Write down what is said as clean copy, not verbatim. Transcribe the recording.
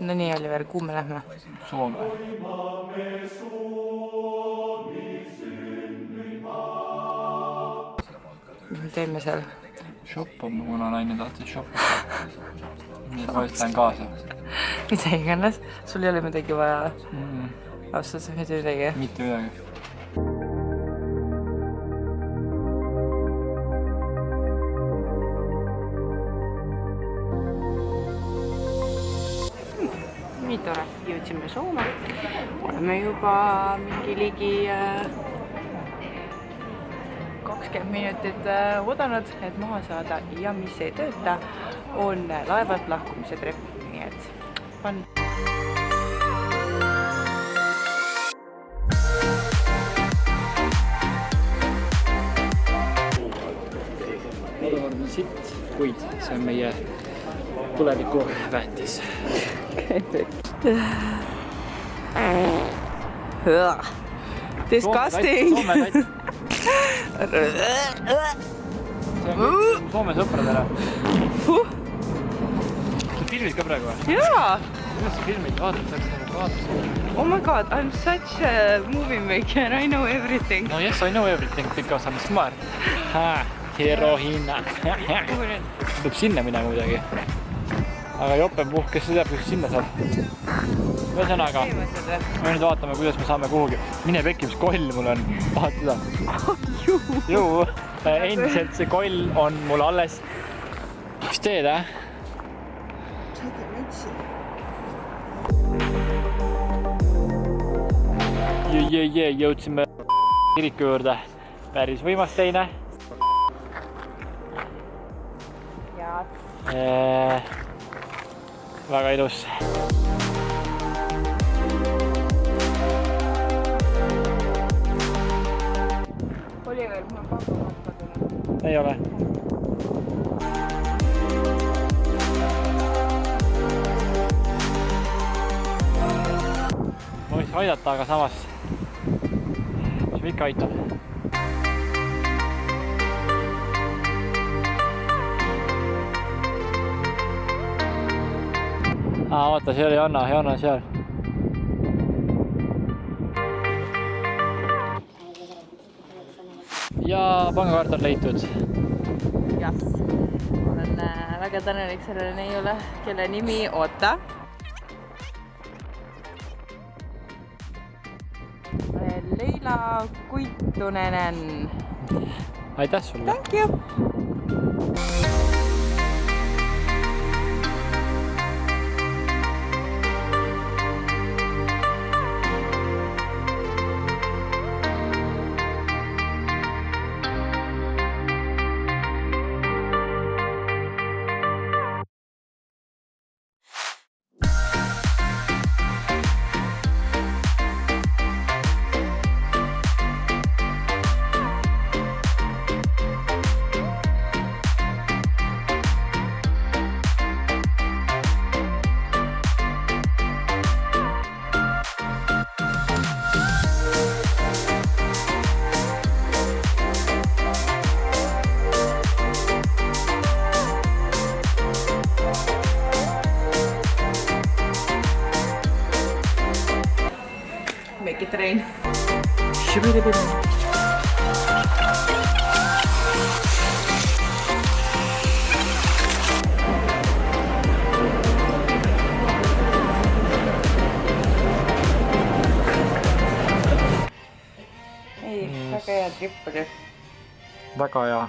No nii, Oliver, kuhu me lähme? Soome. Me teeme seal. Shoppama, kuna naine tahtis shoppama. Nii, ma võtan kaasa. Mida iganes. Sul ei ole midagi vaja. Austas, mitte midagi. Mitte midagi. Nii tore, jõudsime Soome. Oleme juba mingi ligi 20 minutit oodanud, et maha saada ja mis ei tööta, on laevalt lahkumise trepp, nii et fun. Olukord on sitt, kuid see on meie tuleviku vähtis. Disgusting! Soome sõpradele. Sa filmid ka praegu või? Jaa! Kuidas sa filmid? Vaatad. Oh my god, I'm such a movie maker, I know everything. No yes, I know everything because I'm smart. Herohiina. Tuleb sinna minema midagi. Aga jope puh, kes teab, kus sinna saab. Ühesõnaga, me nüüd vaatame, kuidas me saame kuhugi. Mine pekki, mis koll mul on. Tahad seda? Juu, endiselt see koll on mul alles. Mis teed, Jõudsime kiriku juurde. Päris võimas teine. Väga ilus. Oliver, ma pakun kadunud. Ei ole. Ma võiks aidata, aga samas mis ma ikka aitan. Vaata, seal ei anna, Jana seal. Ja pangakaart on leitud. Jas. Olen väga tänulik sellele neiule, kelle nimi oota. Leila Kuitunenen. Aitäh sulle. Thank you. Make it rain. Ei, väga hea trip oli. Väga hea.